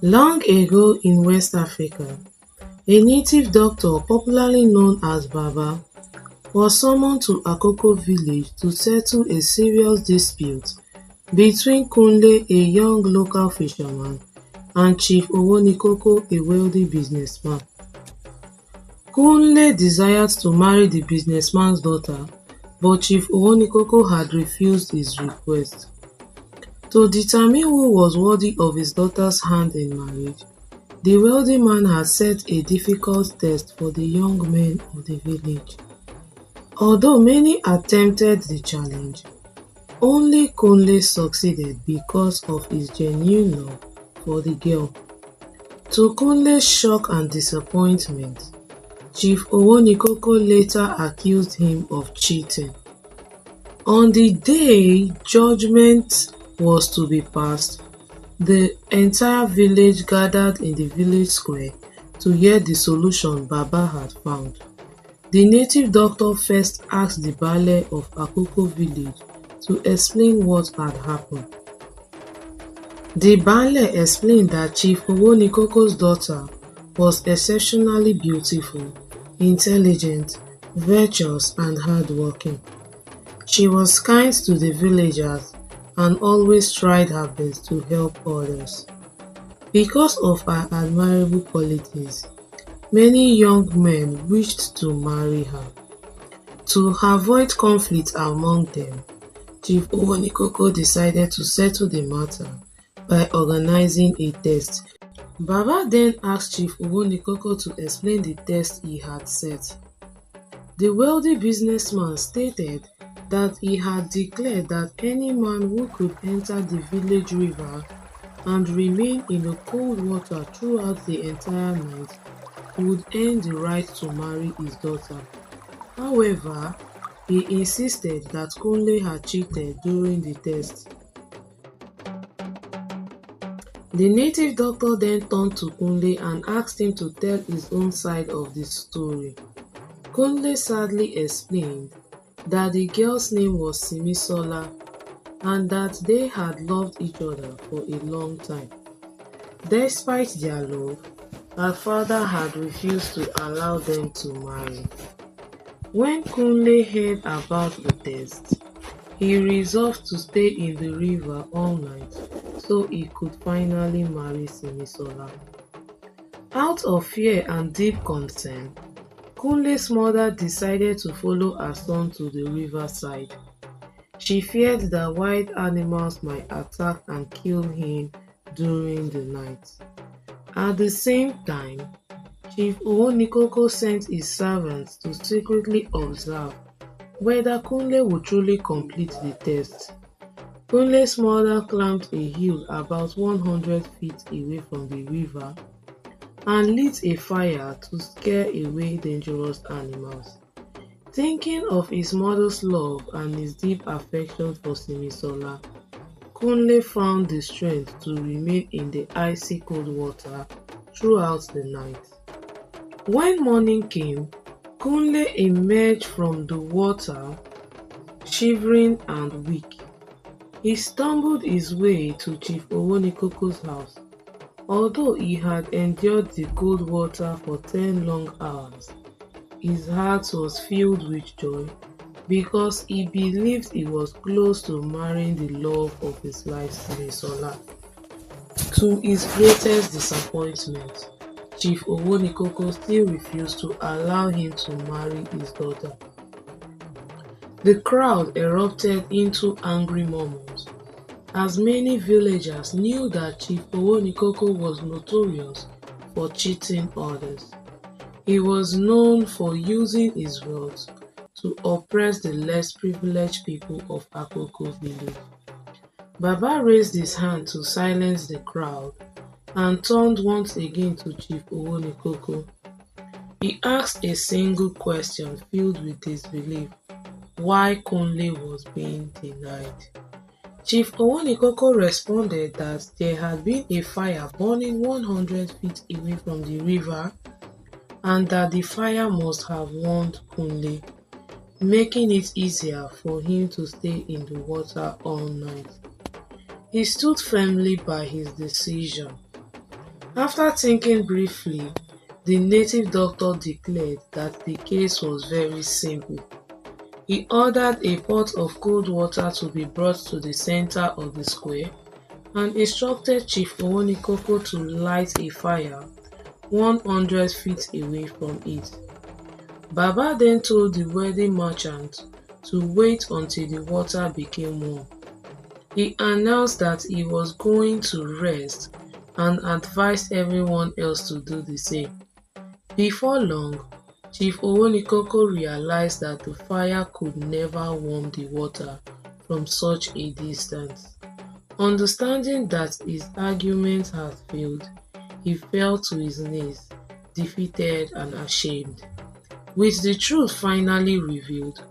Long ago in West Africa, a native doctor popularly known as Baba was summoned to Akoko Village to settle a serious dispute between Kunle, a young local fisherman, and Chief Owonikoko, a wealthy businessman. Kunle desired to marry the businessman's daughter, but Chief Owonikoko had refused his request. To determine who was worthy of his daughter's hand in marriage, the wealthy man had set a difficult test for the young men of the village. Although many attempted the challenge, only Kunle succeeded because of his genuine love for the girl. To Kunle's shock and disappointment, Chief Owonikoko later accused him of cheating. On the day judgment was to be passed, the entire village gathered in the village square to hear the solution Baba had found. The native doctor first asked the Baale of Akoko Village to explain what had happened. The Baale explained that Chief Owonikoro's daughter was exceptionally beautiful, intelligent, virtuous and hardworking. She was kind to the villagers and always tried her best to help others. Because of her admirable qualities, many young men wished to marry her. To avoid conflict among them, Chief Owonikoko decided to settle the matter by organizing a test. Baba then asked Chief Owonikoko to explain the test he had set. The wealthy businessman stated that he had declared that any man who could enter the village river and remain in the cold water throughout the entire night would earn the right to marry his daughter. However, he insisted that Kunle had cheated during the test. The native doctor then turned to Kunle and asked him to tell his own side of the story. Kunle sadly explained that the girl's name was Simisola and that they had loved each other for a long time. Despite their love, her father had refused to allow them to marry. When Kunle heard about the test, he resolved to stay in the river all night so he could finally marry Simisola. Out of fear and deep concern, Kunle's mother decided to follow her son to the riverside. She feared that wild animals might attack and kill him during the night. At the same time, Chief Owonikoko sent his servants to secretly observe whether Kunle would truly complete the test. Kunle's mother climbed a hill about 100 feet away from the river and lit a fire to scare away dangerous animals. Thinking of his mother's love and his deep affection for Simisola, Kunle found the strength to remain in the icy cold water throughout the night. When morning came, Kunle emerged from the water, shivering and weak. He stumbled his way to Chief Owonikoro's house. Although he had endured the cold water for 10 long hours, his heart was filled with joy because he believed he was close to marrying the love of his life, Simisola. To his greatest disappointment, Chief Owonikoro still refused to allow him to marry his daughter. The crowd erupted into angry murmurs, as many villagers knew that Chief Owonikoro was notorious for cheating others. He was known for using his wealth to oppress the less privileged people of Akoko Village. Baba raised his hand to silence the crowd and turned once again to Chief Owonikoro. He asked a single question filled with disbelief: why Kunle was being denied. Chief Owonikoro responded that there had been a fire burning 100 feet away from the river and that the fire must have warmed Kunle, making it easier for him to stay in the water all night. He stood firmly by his decision. After thinking briefly, the native doctor declared that the case was very simple. He ordered a pot of cold water to be brought to the center of the square and instructed Chief Owonikoko to light a fire 100 feet away from it. Baba then told the wealthy merchant to wait until the water became warm. He announced that he was going to rest and advised everyone else to do the same. Before long, Chief Owonikoko realized that the fire could never warm the water from such a distance. Understanding that his argument had failed, he fell to his knees, defeated and ashamed. With the truth finally revealed,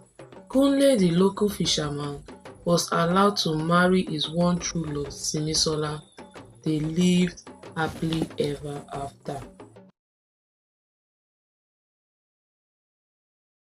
Kunle, the local fisherman, was allowed to marry his one true love, Simisola. They lived happily ever after.